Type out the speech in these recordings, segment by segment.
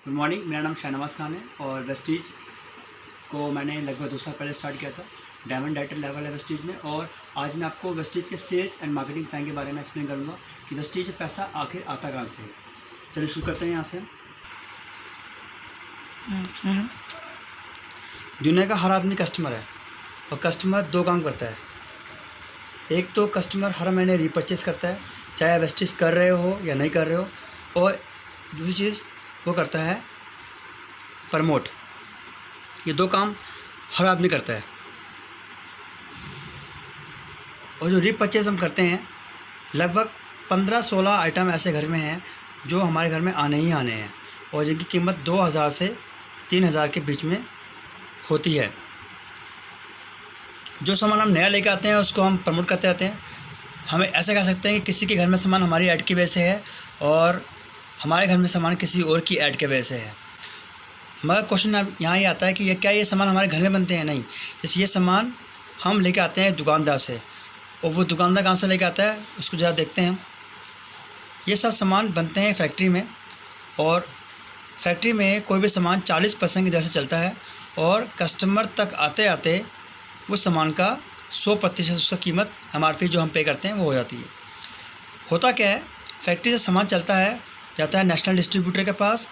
Good morning. मेरा नाम शाहनवाज खान है और वेस्टीज को मैंने लगभग 2 साल पहले स्टार्ट किया था। डायमंड डायरेक्टर लेवल है वेस्टीज में। और आज मैं आपको वेस्टीज के सेल्स एंड मार्केटिंग प्लान के बारे में एक्सप्लेन करूँगा कि वेस्टीज में पैसा आखिर आता कहाँ से है। चलिए शुरू करते हैं यहाँ से। दुनिया का हर आदमी कस्टमर है और कस्टमर 2 काम करता है। एक तो कस्टमर हर महीने रीपर्चेस करता है, चाहे वेस्टीज कर रहे हो या नहीं कर रहे हो, और दूसरी चीज़ वो करता है प्रमोट। ये 2 काम हर आदमी करता है। और जो रीपर्चेस हम करते हैं, लगभग 15-16 आइटम ऐसे घर में हैं जो हमारे घर में आने ही आने हैं और जिनकी कीमत 2000 से 3000 के बीच में होती है। जो सामान हम नया लेकर आते हैं उसको हम प्रमोट करते रहते हैं। हमें ऐसा कह सकते हैं कि किसी के घर में सामान हमारी ऐड की वजह से है और हमारे घर में सामान किसी और की ऐड के वजह से है। मगर क्वेश्चन यहाँ ये आता है कि ये सामान हमारे घर में बनते हैं? नहीं, ये सामान हम लेके आते हैं दुकानदार से। और वो दुकानदार कहाँ से लेके आता है उसको ज़रा देखते हैं। ये सब सामान बनते हैं फैक्ट्री में, और फैक्ट्री में कोई भी सामान 40% की दर से चलता है और कस्टमर तक आते आते वो सामान का 100% उसका कीमत MRP जो हम पे करते हैं वो हो जाती है। होता क्या है, फैक्ट्री से सामान चलता है, जाता है नेशनल डिस्ट्रीब्यूटर के पास,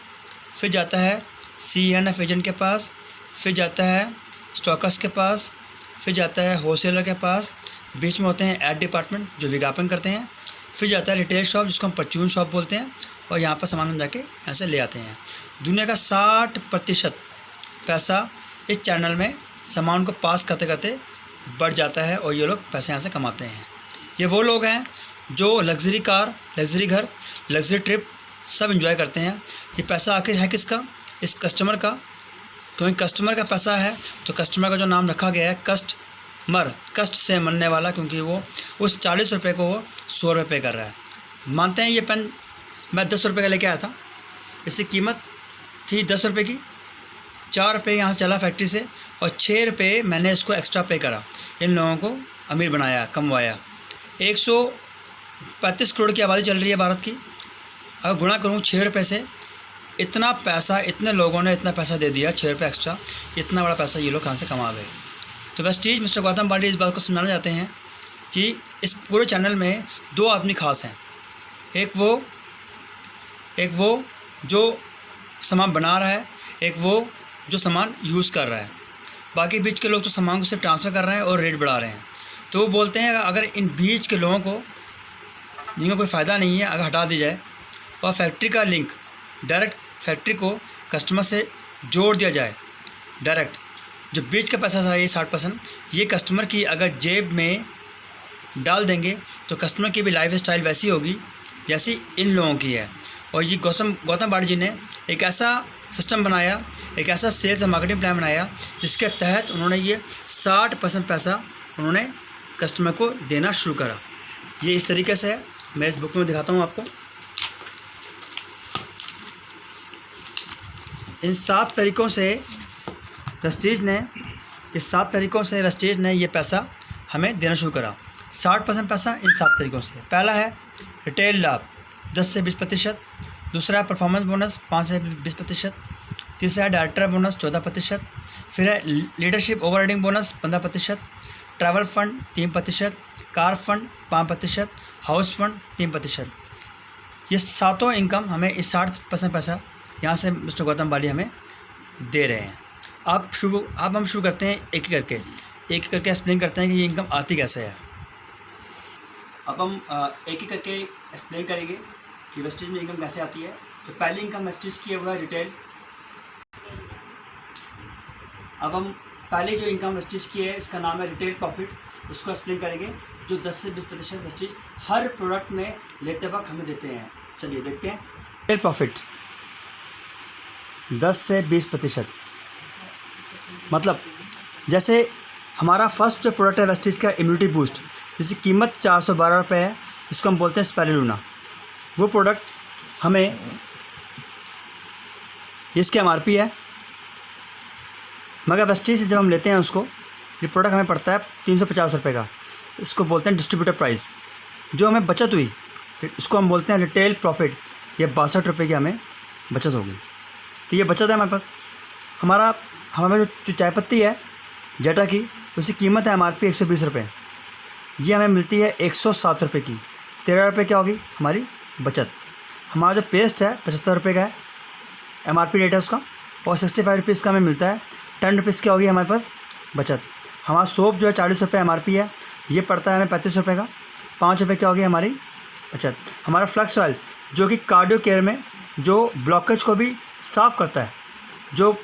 फिर जाता है CNF एजेंट के पास, फिर जाता है स्टॉकर्स के पास, फिर जाता है होलसेलर के पास, बीच में होते हैं एड डिपार्टमेंट जो विज्ञापन करते हैं, फिर जाता है रिटेल शॉप जिसको हम परचून शॉप बोलते हैं, और यहाँ पर सामान हम जाके यहाँ से ले आते हैं। दुनिया का 60% पैसा इस चैनल में सामान को पास करते करते बढ़ जाता है और ये लोग पैसे यहाँ से कमाते हैं। ये वो लोग हैं जो लग्जरी कार, लग्जरी घर, लग्जरी ट्रिप सब एंजॉय करते हैं। ये पैसा आखिर है किसका? इस कस्टमर का। क्योंकि कस्टमर का पैसा है तो कस्टमर का जो नाम रखा गया है कस्टमर, कष्ट से मरने वाला, क्योंकि वो उस 40 रुपये को वो 100 रुपये पे कर रहा है। मानते हैं ये पेन मैं 10 रुपये का लेके आया था, इसकी कीमत थी 10 रुपये की, 4 रुपये यहाँ से चला फैक्ट्री से और 6 रुपये मैंने इसको एक्स्ट्रा पे करा। इन लोगों को अमीर बनाया, कमवाया। 135 करोड़ की आबादी चल रही है भारत की। अगर गुणा करूँ 6 रुपये से, इतना पैसा, इतने लोगों ने इतना पैसा दे दिया, 6 रुपये एक्स्ट्रा, इतना बड़ा पैसा ये लोग कहाँ से कमा गए। तो वेस्टीज मिस्टर गौतम बाली इस बात को समझाना चाहते हैं कि इस पूरे चैनल में 2 आदमी खास हैं। एक वो जो सामान बना रहा है, एक वो जो सामान यूज़ कर रहा है। बाकी बीच के लोग तो सामान को सिर्फ ट्रांसफ़र कर रहे हैं और रेट बढ़ा रहे हैं। तो वो बोलते हैं अगर इन बीच के लोगों को, जिनका कोई फ़ायदा नहीं है, अगर हटा दी जाए और फैक्ट्री का लिंक डायरेक्ट फैक्ट्री को कस्टमर से जोड़ दिया जाए, डायरेक्ट जो बीच का पैसा था ये 60%, ये कस्टमर की अगर जेब में डाल देंगे तो कस्टमर की भी लाइफ स्टाइल वैसी होगी जैसी इन लोगों की है। और ये गौतम बाली जी ने एक ऐसा सिस्टम बनाया, एक ऐसा सेल्स और मार्केटिंग प्लान बनाया जिसके तहत उन्होंने ये 60% पैसा उन्होंने कस्टमर को देना शुरू करा। ये इस तरीके से है, मैं इस बुक में दिखाता हूँ आपको। इन 7 तरीक़ों से वेस्टीज ने ये पैसा हमें देना शुरू करा। 60% पैसा इन 7 तरीक़ों से। पहला है रिटेल लाभ 10 से 20%, दूसरा है परफॉर्मेंस बोनस 5 से 20%, तीसरा है डायरेक्टर बोनस 14%, फिर है leadership overriding bonus 15%, travel fund 3%, car fund 5%, house fund 3%। ये 7 इनकम हमें इस 60% पैसा यहाँ से मिस्टर गौतम बाली हमें दे रहे हैं। अब हम शुरू करते हैं एक एक करके एक्सप्लेन करते हैं कि ये इनकम आती कैसे है। अब हम एक एक करके एक्सप्लेन करेंगे कि वेस्टीज में इनकम कैसे आती है। तो पहली इनकम वेस्टीज की है वो है रिटेल। अब हम पहली जो इनकम वेस्टीज की है इसका नाम है रिटेल प्रॉफिट, उसको एक्सप्लेन करेंगे, जो 10 से 20% वेस्टीज हर प्रोडक्ट में लेते वक्त हमें देते हैं। चलिए देखते हैं। रिटेल प्रॉफिट 10 से 20%, मतलब जैसे हमारा फर्स्ट जो प्रोडक्ट है वेस्टीज का इम्यूनिटी बूस्ट, जिसकी कीमत 412 रुपये है, इसको हम बोलते हैं स्पाइरुलिना। वो प्रोडक्ट हमें, इसके MRP है, मगर वेस्टीज से जब हम लेते हैं उसको, ये प्रोडक्ट हमें पड़ता है 350 रुपये का। इसको बोलते हैं डिस्ट्रीब्यूटर प्राइस। जो हमें बचत हुई उसको हम बोलते हैं रिटेल प्रॉफिट। ये 62 रुपये की हमें बचत होगी। तो ये बचत है हमारे पास। हमारे जो चाय पत्ती है जेटा की, उसकी कीमत है MRP 120 रुपये, ये हमें मिलती है 107 रुपये की। 13 रुपये क्या होगी हमारी बचत। हमारा जो पेस्ट है 75 रुपये का है, MRP रेट है उसका, और 65 रुपीज़ का हमें मिलता है। 10 रुपीज़ की होगी हमारे पास बचत। हमारा सोप जो है 40 रुपये MRP है, ये पड़ता है हमें 35 रुपये का। 5 रुपये क्या होगी हमारी बचत। हमारा फ्लक्स ऑयल जो कि कार्डियो केयर में जो ब्लॉकेज को भी साफ़ करता है, जो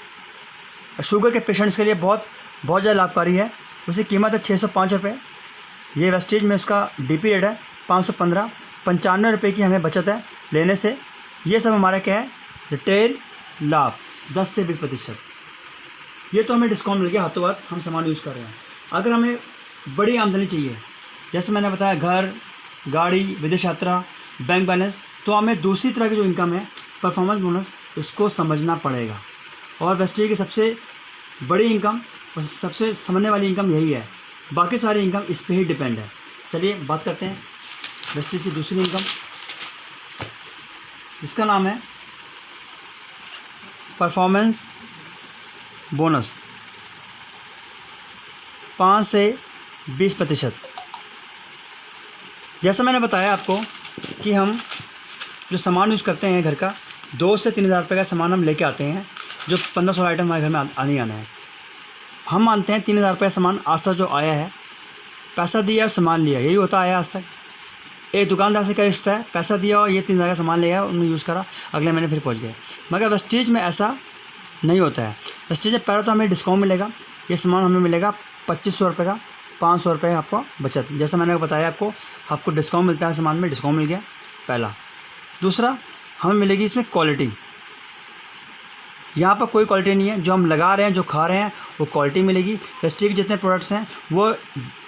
शुगर के पेशेंट्स के लिए बहुत ज़्यादा लाभकारी है, उसकी कीमत है 605 रुपये। ये वेस्टेज में उसका DP रेट है 515। 95 रुपये की हमें बचत है लेने से। ये सब हमारा क्या है, रिटेल लाभ 10 से 20%। ये तो हमें डिस्काउंट मिल गया, हाथों हाथ हम सामान यूज़ कर रहे हैं। अगर हमें बड़ी आमदनी चाहिए, जैसे मैंने बताया घर, गाड़ी, विदेश यात्रा, बैंक बैलेंस, तो हमें दूसरी तरह की जो इनकम है परफॉर्मेंस बोनस, उसको समझना पड़ेगा। और वेस्टेज की सबसे बड़ी इनकम और सबसे समझने वाली इनकम यही है, बाकी सारी इनकम इस पे ही डिपेंड है। चलिए बात करते हैं वेस्टेज की दूसरी इनकम, इसका नाम है परफॉर्मेंस बोनस। 5 से 20%। जैसा मैंने बताया आपको कि हम जो सामान यूज़ करते हैं घर का, 2 से 3 हज़ार रुपये का सामान हम लेके आते हैं, जो 15-16 आइटम हमारे घर में आना है। हम मानते हैं 3 हज़ार रुपये का सामान आज तक जो आया है, पैसा दिया और सामान लिया, यही होता आया आज तक। एक दुकानदार से क्या रिश्ता है, पैसा दिया और ये 3 हज़ार का सामान ले आया, उन्होंने यूज़ करा, अगले महीने फिर पहुंच गए। मगर वेस्टेज में ऐसा नहीं होता है। वेस्टेज में पहले तो हमें डिस्काउंट मिलेगा, ये सामान हमें मिलेगा 2500 रुपये का, 500 रुपये आपको बचत। जैसा मैंने बताया आपको डिस्काउंट मिलता है, सामान में डिस्काउंट मिल गया पहला। दूसरा, हमें मिलेगी इसमें क्वालिटी। यहाँ पर कोई क्वालिटी नहीं है, जो हम लगा रहे हैं, जो खा रहे हैं, वो क्वालिटी मिलेगी। वेस्टेज के जितने प्रोडक्ट्स हैं वो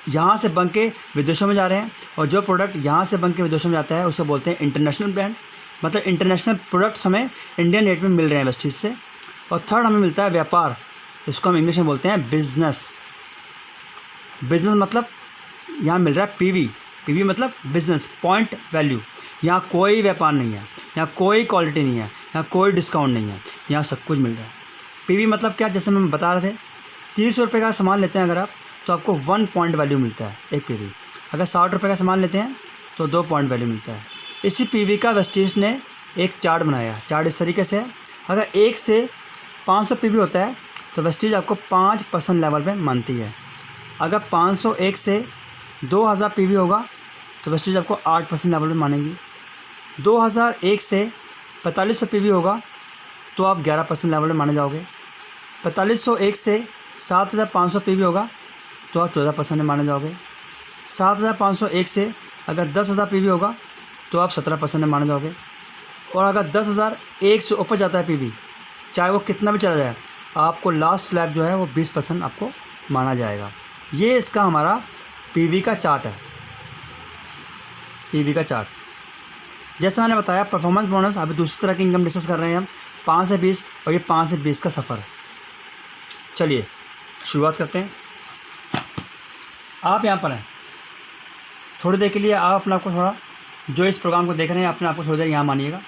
यहाँ से बन के विदेशों में जा रहे हैं, और जो प्रोडक्ट यहाँ से बन के विदेशों में जाता है उसे बोलते हैं इंटरनेशनल ब्रांड, मतलब इंटरनेशनल प्रोडक्ट्स हमें इंडियन रेट में मिल रहे हैं वेस्टेज से। और थर्ड, हमें मिलता है व्यापार, इसको हम इंग्लिश में बोलते हैं बिजनेस। बिजनेस मतलब यहाँ मिल रहा है PV मतलब बिजनेस, पॉइंट वैल्यू। यहाँ कोई व्यापार नहीं है, यहाँ कोई क्वालिटी नहीं है, यहाँ कोई डिस्काउंट नहीं है, यहाँ सब कुछ मिल रहा है। PV मतलब क्या, जैसे हम बता रहे थे, 30 रुपये का सामान लेते हैं अगर आप, तो आपको 1 पॉइंट वैल्यू मिलता है एक PV। अगर 60 रुपये का सामान लेते हैं तो 2 पॉइंट वैल्यू मिलता है। इसी PV का वेस्टेज ने एक चार्ट बनाया। चार्ट इस तरीके से है, अगर 1 से 500 PV होता है तो वेस्टेज आपको 5% लेवल पे मानती है। अगर 501 से 2000 PV होगा तो वेस्टेज आपको 8% लेवल पे मानेगी। 2001 से 4500 PV होगा तो आप 11% लेवल में माने जाओगे। 4501 से 7500 PV होगा तो आप 14% में माने जाओगे। 7501 से अगर 10,000 PV होगा तो आप 17% में माने जाओगे। और अगर 10,001 से ऊपर जाता है PV, चाहे वो कितना भी चला जाए, आपको लास्ट स्लैब जो है वो 20% आपको माना जाएगा। ये इसका हमारा PV का चार्ट है। PV का चार्ट जैसा मैंने बताया, परफॉर्मेंस बोनस। अभी दूसरी तरह की इनकम डिस्कस कर रहे हैं हम, 5 से 20, और ये 5 से 20 का सफ़र। चलिए शुरुआत करते हैं। आप यहाँ पर हैं, थोड़ी देर के लिए आप अपने आप को थोड़ा, जो इस प्रोग्राम को देख रहे हैं, अपने आप को थोड़ी देर यहाँ मानिएगा।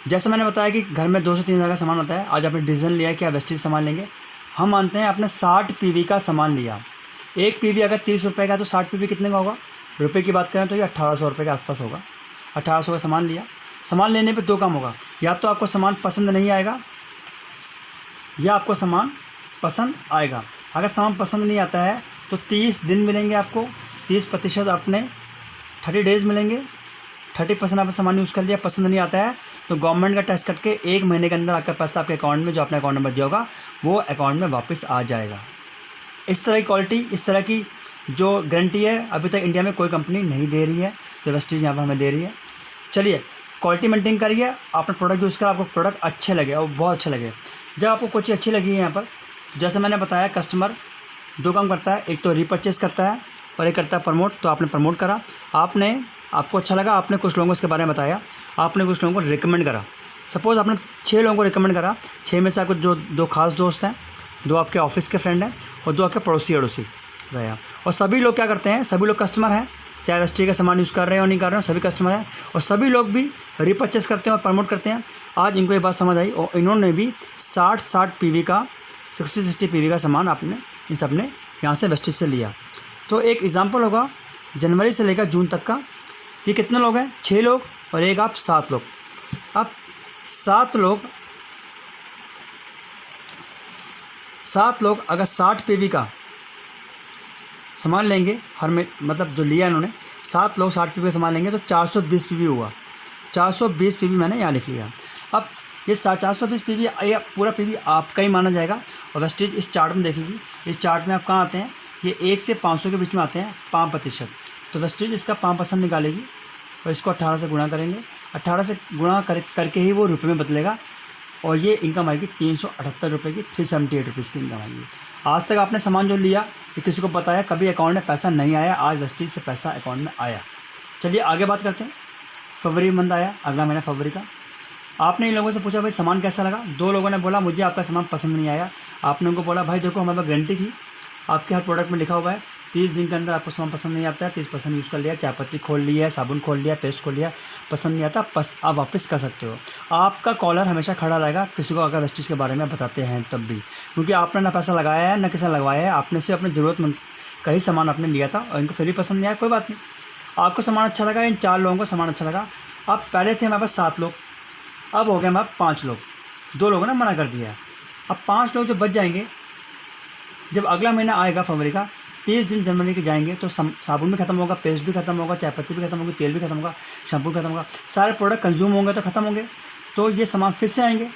जैसे मैंने बताया कि घर में 2 से 3 हज़ार का सामान होता है। आज आपने डिसीजन लिया कि आप वेस्टेज सामान लेंगे। हम मानते हैं आपने 60 PV का सामान लिया। एक PV अगर 30 रुपये का, तो 60 PV कितने का होगा, रुपये की बात करें तो ये 1800 रुपये के आसपास होगा। 1800 का सामान लिया। सामान लेने पे 2 काम होगा, या तो आपको सामान पसंद नहीं आएगा, या आपको सामान पसंद आएगा। अगर सामान पसंद नहीं आता है तो 30 दिन मिलेंगे आपको, 30% अपने 30 डेज़ मिलेंगे। 30% आपने सामान यूज़ कर लिया, पसंद नहीं आता है तो गवर्नमेंट का टैक्स कट के 1 महीने के अंदर आपका पैसा आपके अकाउंट में, जो आपने अकाउंट नंबर दिया होगा, वो अकाउंट में वापस आ जाएगा। इस तरह की क्वालिटी, इस तरह की जो गारंटी है, अभी तक इंडिया में कोई कंपनी नहीं दे रही है, जो वेस्टेज यहाँ पर हमें दे रही है। चलिए, क्वालिटी मेंटेन करिए, आपने प्रोडक्ट यूज़ करा, आपको प्रोडक्ट अच्छे लगे और बहुत अच्छे लगे। जब आपको कोई चीज़ अच्छी लगी है यहाँ पर, जैसे मैंने बताया, कस्टमर 2 काम करता है, एक तो रीपरचेस करता है और एक करता है प्रमोट। तो आपने प्रमोट करा, आपको अच्छा लगा, आपने कुछ लोगों को इसके बारे में बताया, आपने कुछ लोगों को रिकमेंड करा। सपोज़ आपने 6 लोगों को रिकमेंड करा, 6 में से आपको जो 2 खास दोस्त हैं, 2 आपके ऑफिस के फ्रेंड हैं और 2 आपके पड़ोसी रहे हैं। और सभी लोग क्या करते हैं, सभी लोग कस्टमर हैं, चाहे वेस्टेज का सामान यूज़ कर रहे हो नहीं कर रहे हो, सभी कस्टमर हैं और सभी लोग भी रीपर्चेस करते हैं और प्रमोट करते हैं। आज इनको ये बात समझ आई और इन्होंने भी 60 पीवी का 60 पीवी का सामान आपने इन सब ने यहाँ से वेस्टेज से लिया। तो एक एग्जांपल होगा जनवरी से लेकर जून तक का, ये कितने लोग हैं, 6 लोग और एक आप 7 लोग। अब 7 लोग अगर 60 पीवी का सामान लेंगे हर में, मतलब जो लिया इन्होंने 7 लोग 60 पीवी का सामान लेंगे तो 420 पीवी हुआ। 420 पीवी मैंने यहाँ लिख लिया। अब ये 420 पीवी या पूरा पीवी आपका ही माना जाएगा और वेस्टेज इस चार्ट में देखेगी। इस चार्ट में आप कहाँ आते हैं, ये 1 से 500 के बीच में आते हैं 5%। तो वेस्टेज इसका 5% निकालेगी और इसको 18 से गुणा करेंगे। 18 से गुणा करके ही वो रुपये में बदलेगा और ये इनकम आएगी 378 रुपये की, 378 रुपीज़ की इनकम आएगी। आज तक आपने सामान जो लिया ये किसी को बताया, कभी अकाउंट में पैसा नहीं आया, आज वेस्टेज से पैसा अकाउंट में आया। चलिए आगे बात करते हैं। फरवरी मंथ आया, अगला महीना फरवरी का। आपने इन लोगों से पूछा भाई सामान कैसा लगा। 2 लोगों ने बोला मुझे आपका सामान पसंद नहीं आया। आपने उनको बोला भाई देखो हमारे पास गारंटी थी, आपके हर प्रोडक्ट में लिखा हुआ है 30 दिन के अंदर आपको सामान पसंद नहीं आता है, 30% यूज़ कर लिया, चाय पत्ती खोल लिया है, साबुन खोल लिया, पेस्ट खोल लिया, पसंद नहीं आता, आप वापस कर सकते हो। आपका कॉलर हमेशा खड़ा रहेगा किसी को अगर वेस्टेज के बारे में बताते हैं तब भी, क्योंकि आपने ना पैसा लगाया है ना किसी लगवाया है, आपने से अपने ज़रूरतमंद का ही सामान आपने लिया था और इनको फिर भी पसंद नहीं आया, कोई बात नहीं। आपको सामान अच्छा लगा, इन 4 लोगों को सामान अच्छा लगा। अब पहले थे हमारे पास 7 लोग, अब हो गए हमारे 5 लोग। 2 लोगों ने मना कर दिया। अब 5 लोग जो बच जाएंगे, जब अगला महीना आएगा फरवरी का, 30 दिन जनवरी के जाएंगे तो साबुन भी खत्म होगा, पेस्ट भी खत्म होगा, चाय पत्ती भी खत्म होगी, तेल भी खत्म होगा, शैम्पू खत्म होगा, सारे प्रोडक्ट कंज्यूम होंगे तो ख़त्म होंगे। तो ये सामान फिर से आएंगे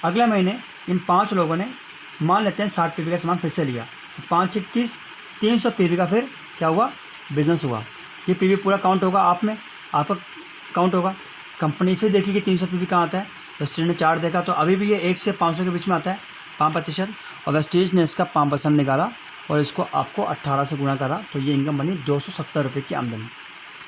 अगले महीने। इन 5 लोगों ने मान लेते हैं 60 पीवी का सामान फिर से लिया, 5 × 30 300 पीवी का फिर क्या हुआ, बिज़नेस हुआ। ये पीवी पूरा काउंट होगा आप में, आपका काउंट होगा। कंपनी फिर देखी कि 300 पीवी कहाँ आता है, वेस्टेज ने चार्ट देखा तो अभी भी ये 1 से 500 के बीच में आता है 5%, और वेस्टेज ने इसका 5% निकाला और इसको आपको 18 से गुणा करा तो ये इनकम बनी 270 रुपये की आमदनी।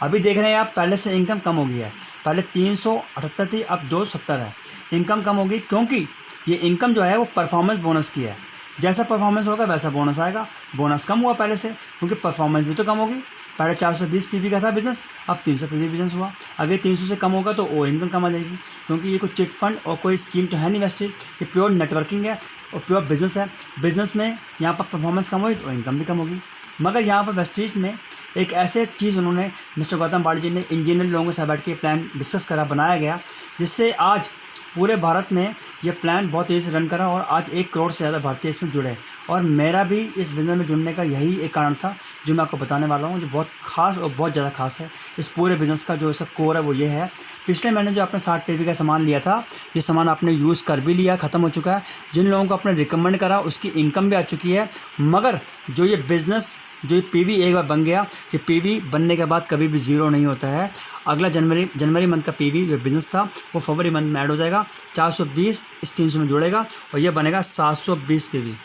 अभी देख रहे हैं आप पहले से इनकम कम हो गई है, पहले 378 थी अब 270 है। इनकम कम हो गई क्योंकि ये इनकम जो है वो परफॉर्मेंस बोनस की है। जैसा परफॉर्मेंस होगा वैसा बोनस आएगा। बोनस कम हुआ पहले से क्योंकि परफॉर्मेंस भी तो कम होगी। पहले 420 पीवी का था बिज़नेस, अब 300 पीवी बिज़नेस हुआ। अगर 300 से कम होगा तो और इनकम कम आ जाएगी, क्योंकि ये कोई चिट फंड और कोई स्कीम तो है नहीं वेस्टेज, ये प्योर नेटवर्किंग है और प्योर बिज़नेस है। बिज़नेस में यहाँ पर परफॉर्मेंस कम हुई तो इनकम भी कम होगी। मगर यहाँ पर वेस्टेज में एक ऐसे चीज़ उन्होंने मिस्टर गौतम बाड़ी जी ने इंजीनियर लोगों के साथ बैठ के प्लान डिस्कस करा, बनाया गया, जिससे आज पूरे भारत में ये प्लान बहुत तेज़ी से रन करा और आज 1 करोड़ से ज़्यादा भारतीय इसमें जुड़े। और मेरा भी इस बिज़नेस में जुड़ने का यही एक कारण था जो मैं आपको बताने वाला हूँ, जो बहुत खास और बहुत ज़्यादा खास है। इस पूरे बिज़नेस का जो इसका कोर है वो ये है। पिछले महीने जो आपने 60 पीवी का सामान लिया था, ये सामान आपने यूज़ कर भी लिया, ख़त्म हो चुका है। जिन लोगों को आपने रिकमेंड करा उसकी इनकम भी आ चुकी है। मगर जो ये बिज़नेस, जो ये पीवी एक बार बन गया, ये पीवी बनने के बाद कभी भी ज़ीरो नहीं होता है। अगला जनवरी मंथ का पीवी जो बिज़नेस था वो फरवरी मंथ में ऐड हो जाएगा, 420 इस 300 में जुड़ेगा और ये बनेगा 720 पीवी।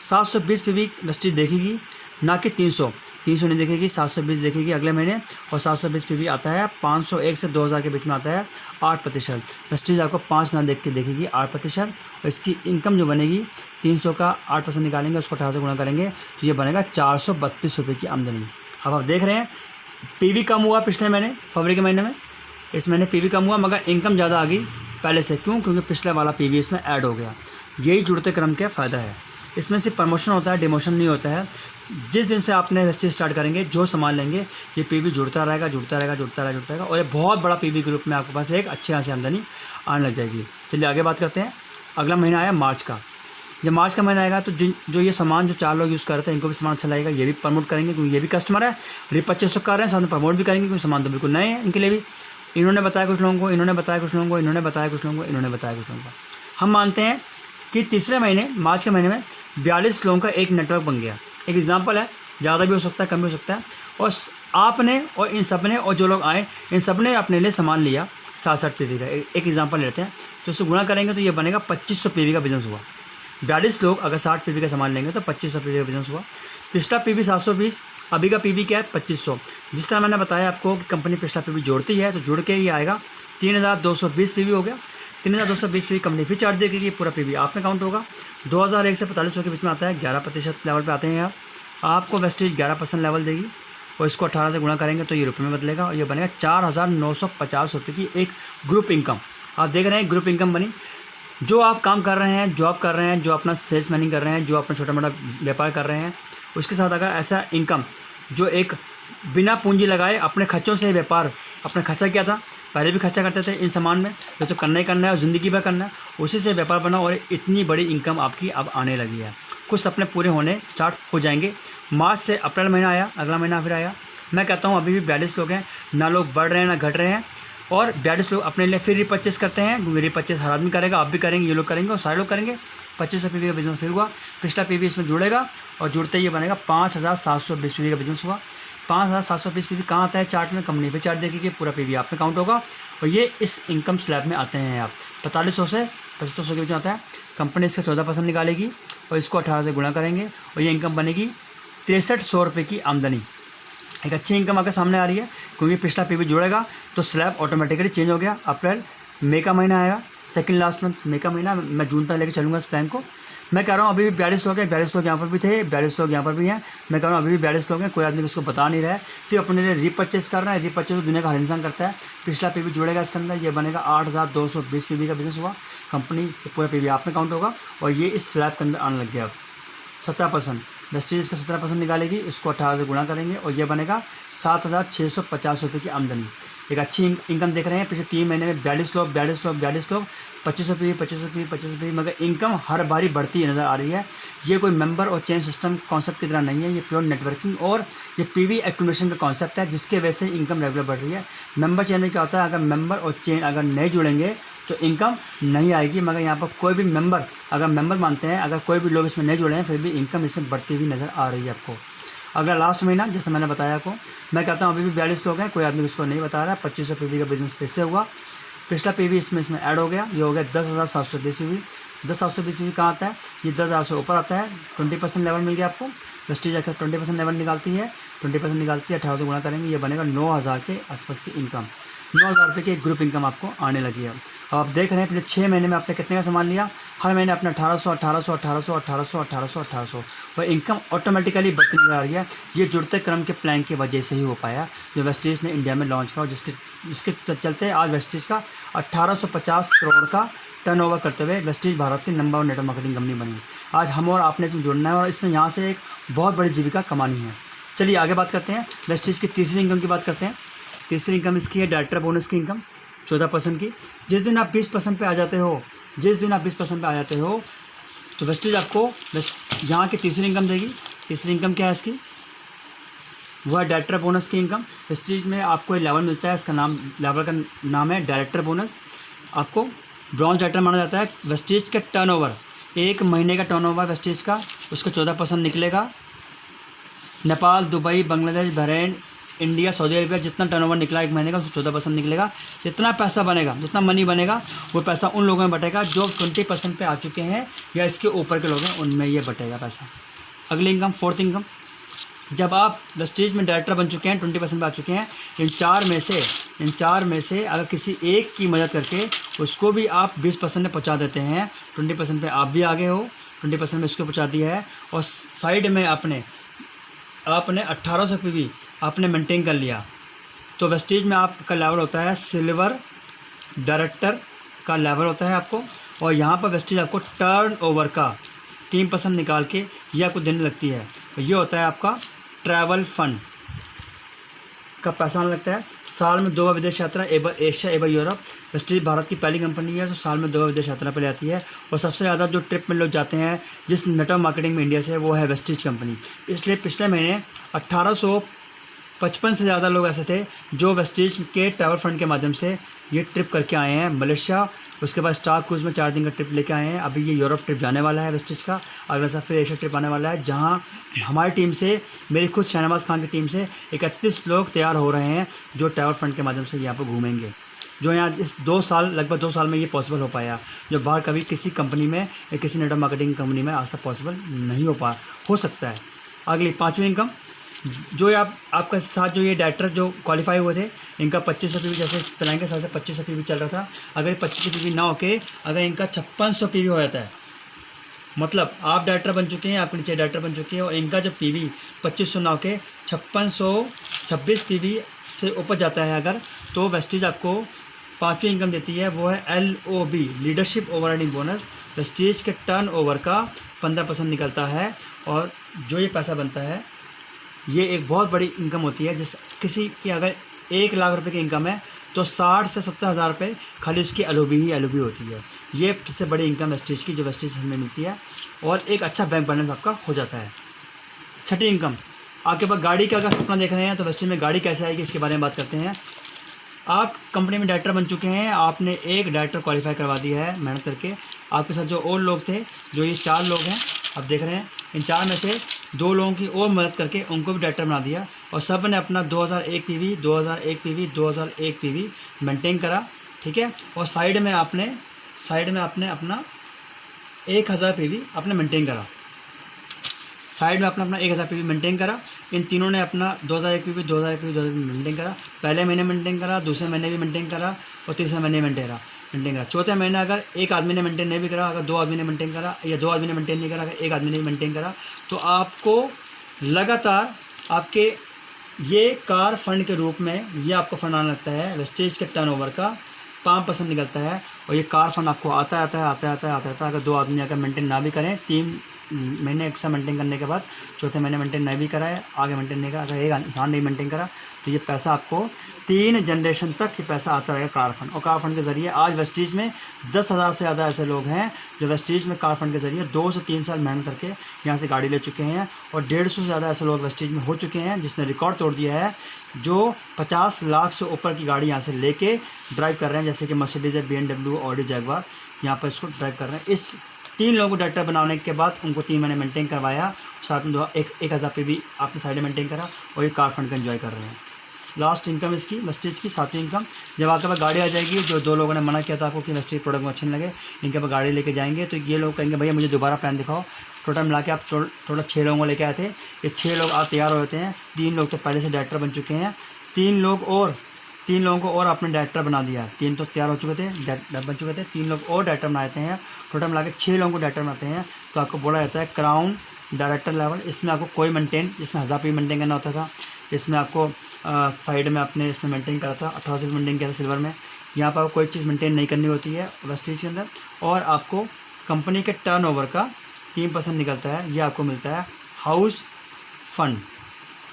720 पीवी वेस्टेज देखेगी, ना कि 300 नहीं देखेगी, 720 देखेगी अगले महीने। और 720 पीवी आता है 501 से 2000 के बीच में आता है 8%। वेस्टेज आपको 5 ना देख के देखेगी 8%। और इसकी इनकम जो बनेगी 300 का 8% निकालेंगे, उसको 18 से गुणा करेंगे तो ये बनेगा 432 रुपये की आमदनी। अब आप देख रहे हैं पीवी कम हुआ पिछले महीने फरवरी के महीने में, इस महीने पीवी कम हुआ मगर इनकम ज़्यादा आ गई पहले से। क्यों? क्योंकि पिछले वाला पीवी इसमें ऐड हो गया। यही जुड़ते क्रम का फ़ायदा है। इसमें सिर्फ प्रमोशन होता है, डिमोशन नहीं होता है। जिस दिन से आपने वेस्टेज स्टार्ट करेंगे, जो सामान लेंगे, ये पीवी जुड़ता रहेगा और ये बहुत बड़ा पीवी ग्रुप में आपके पास एक अच्छी खासी आमदनी आने लग जाएगी। चलिए आगे बात करते हैं। अगला महीना आया मार्च का। जब मार्च का महीना आएगा तो जो ये सामान जो 4 लोग यूज़ कर रहे थे इनको भी सामान अच्छा लगेगा, ये भी प्रमोट करेंगे क्योंकि ये भी कस्टमर है, रीपर्चेस तो कर रहे हैं, साथ में प्रमोट भी करेंगे क्योंकि सामान तो बिल्कुल नए हैं इनके लिए भी। इन्होंने बताया कुछ लोगों को, इन्होंने बताया कुछ लोगों को, इन्होंने बताया कुछ लोगों को, इन्होंने बताया कुछ लोगों को। हम मानते हैं कि तीसरे महीने मार्च के महीने में 42 लोगों का एक नेटवर्क बन गया। एक एग्जांपल है, ज़्यादा भी हो सकता है, कम भी हो सकता है। और आपने और इन सब ने और जो लोग आए इन सब ने अपने लिए सामान लिया 60 पीवी का। एक एग्जांपल लेते हैं तो उससे गुणा करेंगे तो ये बनेगा 2500 पीवी का बिज़नेस हुआ। 42 लोग अगर 60 पीवी का सामान लेंगे तो 2500 पीवी का बिज़नेस हुआ। पिछला पीवी 720, अभी का पीवी क्या है 2500। जिस तरह मैंने बताया आपको कि कंपनी पिछला पीवी जोड़ती है तो जुड़ के ये आएगा 3220 पीवी हो गया। 3220 पीवी कंपनी फिर चार्ज देगी, ये पूरा पीवी आप में काउंट होगा। 2001 से 4500 के बीच में आता है, 11% लेवल पे आते हैं। आपको वेस्टेज 11% लेवल देगी और इसको 18 से गुणा करेंगे तो ये रुपये में बदलेगा और ये बनेगा 4,950 रुपये की एक ग्रुप इनकम। आप देख रहे हैं ग्रुप इनकम बनी। जो आप काम कर रहे हैं, जॉब कर रहे हैं, जो अपना सेल्स मैनिंग कर रहे हैं, जो अपना छोटा मोटा व्यापार कर रहे हैं, उसके साथ अगर ऐसा इनकम जो एक बिना पूंजी लगाए अपने खर्चों से व्यापार, अपना खर्चा किया था, पहले भी खर्चा करते थे इन सामान में, तो करना ही करना है और ज़िंदगी भर करना है, उसी से व्यापार बना और इतनी बड़ी इनकम आपकी अब आने लगी है। कुछ सपने पूरे होने स्टार्ट हो जाएंगे। मार्च से अप्रैल महीना आया, अगला महीना फिर आया। मैं कहता हूँ अभी भी 42 लोग हैं, ना लोग बढ़ रहे हैं ना घट रहे हैं, और 42 लोग अपने लिए फिर रिपर्चेस करते हैं, क्योंकि रिपर्चेस हर आदमी करेगा, आप भी करेंगे, ये लोग करेंगे और सारे लोग करेंगे। 2500 पीवी का बिजनेस फिर हुआ, पिछला पीवी इसमें जुड़ेगा और जुड़ते ही बनेगा 5720 पीवी का बिजनेस हुआ। 5720 पीवी कहाँ आता है चार्ट में? कंपनी पे चार्ट देखिए, पूरा पीवी आप में काउंट होगा और ये इस इनकम स्लैब में आते हैं। आप 4500 से 7500 के बीच में आता है। कंपनी इसका 14% निकालेगी और इसको 18 से गुणा करेंगे और ये इनकम बनेगी 6300 रुपये की आमदनी। एक अच्छी इनकम आपके सामने आ रही है, क्योंकि पिछला पीवी जुड़ेगा तो स्लैब ऑटोमेटिकली चेंज हो गया। अप्रैल मई का महीना आएगा, सेकंड लास्ट मंथ मई का महीना, मैं जून तक लेके चलूँगा इस प्लान को। मैं कह रहा हूँ अभी भी 42 लोग हैं, 42 लोग यहाँ पर भी थे, 42 लोग यहाँ पर भी हैं। मैं कह रहा हूँ अभी भी 42 लोग हैं, कोई आदमी उसको बता नहीं रहा है, सिर्फ अपने लिए रिपर्चेस कर रहा है। रिपर्चेस दुनिया का हर इंसान करता है। पिछला पीवी जुड़ेगा इसके अंदर, ये बनेगा 8220 पीवी का बिजनेस हुआ। कंपनी पूरा पीवी आप में काउंट होगा और ये इस स्लैब के अंदर आने लग गया। अब 17% वेस्टेज इसका 17% निकालेगी, इसको 18 से गुणा करेंगे और ये बनेगा 7650 रुपये की आमदनी। एक अच्छी इनकम देख रहे हैं। पिछले 3 महीने में 42 लोग 2500 पी 2500 पी, मगर इनकम हर बारी बढ़ती नज़र आ रही है। ये कोई मेंबर और चेन सिस्टम कॉन्सेप्ट की तरह नहीं है, ये प्योर नेटवर्किंग और ये पीवी एक्टिवेशन का कॉन्सेप्ट है, जिसके वजह से इनकम रेगुलर बढ़ रही है। मेंबर चेन में क्या होता है, अगर मेंबर और चेन अगर नहीं जुड़ेंगे तो इनकम नहीं आएगी, मगर यहाँ पर कोई भी मेंबर, अगर मेंबर मानते हैं, अगर कोई भी लोग इसमें नहीं जुड़े हैं, फिर भी इनकम इसमें बढ़ती हुई नज़र आ रही है आपको। अगर लास्ट महीना जैसे मैंने बताया आपको, मैं कहता हूँ अभी भी 42 लोग हैं, कोई आदमी उसको नहीं बता रहा है। 2500 पीवी का बिजनेस फिर से हुआ। पिछला पीवी इसमें ऐड हो गया, ये हो गया 10,720 पीवी। 10,720 पीवी कहाँ आता है? ये 10,000 से ऊपर आता है। 20% लेवल मिल गया आपको। वेस्टेज आकर 20% लेवल निकालती है, 20% निकालती है, 18 से गुणा करेंगे, ये बनेगा 9,000 के आसपास की इनकम। 9,000 रुपये की एक ग्रुप इनकम आपको आने लगी है। अब आप देख रहे हैं पिछले 6 महीने में आपने कितने का सामान लिया, हर महीने आपने 1800 और इनकम ऑटोमेटिकली बढ़ती नजर आ रही है। ये जुड़ते क्रम के प्लान की वजह से ही हो पाया, जो वेस्टेज ने इंडिया में लॉन्च किया और जिसके चलते आज वेस्टेज का 1850 करोड़ का टर्नओवर करते हुए वेस्टेज भारत की नंबर 1 नेटवर्क मार्केटिंग कंपनी बनी। आज हम और आपने इसमें जुड़ना है और इसमें यहाँ से एक बहुत बड़ी जीविका कमानी है। चलिए आगे बात करते हैं, वेस्टेज की तीसरी इनकम की बात करते हैं। तीसरी इनकम इसकी है डायरेक्टर बोनस की इनकम 14% की। जिस दिन आप 20% पे आ जाते हो, तो वेस्टेज आपको यहाँ की तीसरी इनकम देगी। तीसरी इनकम क्या है इसकी? वह है डायरेक्टर बोनस की इनकम। वेस्टेज में आपको एक लेवल मिलता है, इसका लेवल का नाम है डायरेक्टर बोनस। आपको ब्रॉन्ज डायरेक्टर माना जाता है। वेस्टेज का टर्नओवर, एक महीने का टर्नओवर वेस्टेज का, उसका 14% निकलेगा। Nepal, Dubai, Bangladesh, Bahrain, India, Saudi Arabia, जितना टर्नओवर निकला एक महीने का, उसको 14% निकलेगा। जितना पैसा बनेगा, जितना मनी बनेगा, वो पैसा उन लोगों में बटेगा जो 20% पे आ चुके हैं या इसके ऊपर के लोग हैं, उनमें ये बटेगा पैसा। अगली इनकम, फोर्थ इनकम, जब आप वेस्टेज में डायरेक्टर बन चुके हैं, 20% पे आ चुके हैं, इन चार में से अगर किसी एक की मदद करके उसको भी आप 20% में पहुँचा देते हैं, 20% पे आप भी आगे हो, 20% में उसको पहुँचा दिया है और साइड में आपने 1800 पीवी आपने मेंटेन कर लिया, तो वेस्टेज में आपका लेवल होता है सिल्वर डायरेक्टर का लेवल होता है आपको। और यहाँ पर वेस्टेज आपको टर्नओवर का 3% निकाल के ये आपको देने लगती है। ये होता है आपका ट्रैवल फंड का पैसा आने लगता है। साल में 2 बार विदेश यात्रा, एक बार एशिया, एक बार यूरोप। वेस्टेज भारत की पहली कंपनी है, तो साल में 2 बार विदेश यात्रा पर आती है। और सबसे ज़्यादा जो ट्रिप में लोग जाते हैं जिस नेटवर्क मार्केटिंग में इंडिया से, वो है वेस्टेज कंपनी। इसलिए पिछले महीने 1855 से ज़्यादा लोग ऐसे थे जो वेस्टेज के ट्रैवल फंड के माध्यम से ये ट्रिप करके आए हैं मलेशिया। उसके बाद स्टार क्रूज़ में 4 दिन का ट्रिप लेके आए हैं। अभी ये यूरोप ट्रिप जाने वाला है वेस्टेज का, अगला साल फिर एशिया ट्रिप आने वाला है, जहां हमारी टीम से, मेरी खुद शहनवाज खान की टीम से 31 लोग तैयार हो रहे हैं जो ट्रैवल फंड के माध्यम से यहाँ पर घूमेंगे। जो यहाँ इस लगभग 2 साल में ये पॉसिबल हो पाया, जो बाहर कभी किसी कंपनी में या किसी नेटवर्क मार्केटिंग कंपनी में आज तक पॉसिबल नहीं हो सकता है। अगली 5वीं इनकम, जो आपके साथ जो ये डायरेक्टर जो क्वालिफाई हुए थे, इनका 2500 पीवी, जैसे प्लान के साथ से 2500 पीवी चल रहा था, अगर 2500 पीवी ना होके अगर इनका 5600 पीवी हो जाता है, मतलब आप डायरेक्टर बन चुके हैं, आपके नीचे डायरेक्टर बन चुके हैं और इनका जब PV 2509 के 5626 PV से ऊपर जाता है अगर, तो वेस्टीज आपको 5वीं इनकम देती है, वो है LOB, leadership overriding bonus. Vestige के टर्न ओवर का 15% निकलता है और जो ये पैसा बनता है ये एक बहुत बड़ी इनकम होती है। जिस किसी की अगर 1 लाख रुपए की इनकम है तो 60 से 70 हज़ार रुपये खाली उसकी LOB होती है। ये सबसे बड़ी इनकम वेस्टीज की जो वेस्टीज हमें मिलती है और एक अच्छा बैंक बैलेंस आपका हो जाता है। छठी इनकम, आपके पास गाड़ी का अगर सपना देख रहे हैं तो वेस्टीज में गाड़ी कैसे आएगी इसके बारे में बात करते हैं। आप कंपनी में डायरेक्टर बन चुके हैं, आपने एक डायरेक्टर क्वालिफाई करवा दिया है मेहनत करके। आपके साथ जो और लोग थे, जो ये 4 लोग हैं आप देख रहे हैं, इन 4 में से 2 लोगों की और मदद करके उनको भी डायरेक्टर बना दिया और सब ने अपना 2001 PV 2001 PV मेंटेन करा, ठीक है। और साइड में आपने अपना 1000 PV आपने मेंटेन करा, साइड में अपना 1000 PV मेंटेन करा। इन तीनों ने अपना 2001 PV मेंटेन करा, पहले महीने मेंटेन करा, दूसरे महीने भी मेंटेन करा और तीसरे महीने मेंटेन करा। चौथे महीने अगर एक आदमी ने मेंटेन नहीं भी करा, अगर 2 आदमी ने मेंटेन करा या 2 आदमी ने मेंटेन नहीं करा, अगर एक आदमी ने मेंटेन करा, तो आपको लगातार आपके ये कार फंड के रूप में ये आपको फंड आने लगता है। वेस्टेज के टर्नओवर का 5% निकलता है और ये कार फंड आपको आता है। अगर 2 आदमी अगर मेंटेन ना भी करें, 3 महीने एक्स्ट्रा मेंटेन करने के बाद चौथे महीने मेंटेन नहीं भी कराए, आगे मेंटेन नहीं करा, अगर एक इंसान नहीं मेंटेन करा, तो ये पैसा आपको 3 जनरेशन तक ये पैसा आता रहेगा कार फंड। और कार फंड के ज़रिए आज वेस्टीज में 10,000 से ज़्यादा ऐसे लोग हैं जो वेस्टीज में कार फंड के ज़रिए 2 से 3 साल मेहनत करके यहाँ से गाड़ी ले चुके हैं और 150 से ज़्यादा ऐसे लोग वेस्टीज में हो चुके हैं जिसने रिकॉर्ड तोड़ दिया है, जो 50 लाख से ऊपर की गाड़ी यहाँ से लेके ड्राइव कर रहे हैं, जैसे कि मर्सिडीज है, BMW, ऑडी, जैगवार, यहाँ पर इसको ड्राइव कर रहे हैं। इस 3 लोगों को डायरेक्टर बनाने के बाद उनको 3 महीने मेंटेन करवाया, साथ में 1,000 PV आपने साइड में मेंटेन करा और ये कार फंड का एंजॉय कर रहे हैं। लास्ट इनकम इसकी वेस्टीज की 7वीं इनकम, जब आपके पास गाड़ी आ जाएगी, जो 2 लोगों ने मना किया था आपको कि वेस्टीज प्रोडक्ट में अच्छे नहीं लगे, इनके पास गाड़ी लेके जाएंगे तो ये लोग कहेंगे भैया मुझे दोबारा प्लान दिखाओ। टोटल मिला के आप टोटल 6 लोगों को लेके आए थे, ये 6 लोग आज तैयार हो जाते हैं। 3 लोग तो पहले से डायरेक्टर बन चुके हैं, 3 लोगों को और आपने डायरेक्टर बना दिया। 3 तो तैयार हो चुके थे, बन चुके थे, 3 लोग और डायरेक्टर बनाते हैं, टोटल मिला के 6 लोगों को डायरेक्टर बनाते हैं। तो आपको बोला जाता है क्राउन डायरेक्टर लेवल। इसमें आपको कोई मेंटेन, इसमें 1000 PV मेंटेन करना होता था, इसमें आपको साइड में आपने इसमें मेंटेन करा था, 18 से मेंटेन किया था सिल्वर में। यहाँ पर कोई चीज़ मेंटेन नहीं करनी होती है वेस्टीज के अंदर। और आपको कंपनी के टर्नओवर का 3% निकलता है, ये आपको मिलता है हाउस फंड,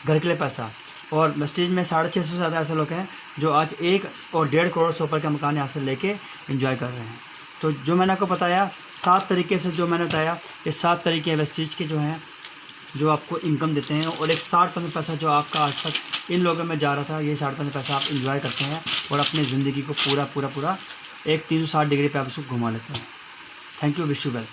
घर के लिए पैसा। और वेस्टीज में 650 से ज़्यादा ऐसे लोग हैं जो आज 1 और 1.5 करोड़ से ऊपर का मकान यहाँ से लेके एंजॉय कर रहे हैं। तो जो मैंने आपको बताया 7 तरीके से, जो मैंने बताया ये 7 तरीके वेस्टीज के जो हैं, जो आपको इनकम देते हैं। और एक 60% पैसा जो आपका आज तक इन लोगों में जा रहा था, ये 60% पैसा आप एंजॉय करते हैं और अपनी ज़िंदगी को पूरा एक 360 डिग्री पे आप उसको घुमा लेते हैं। Thank you, wish you well.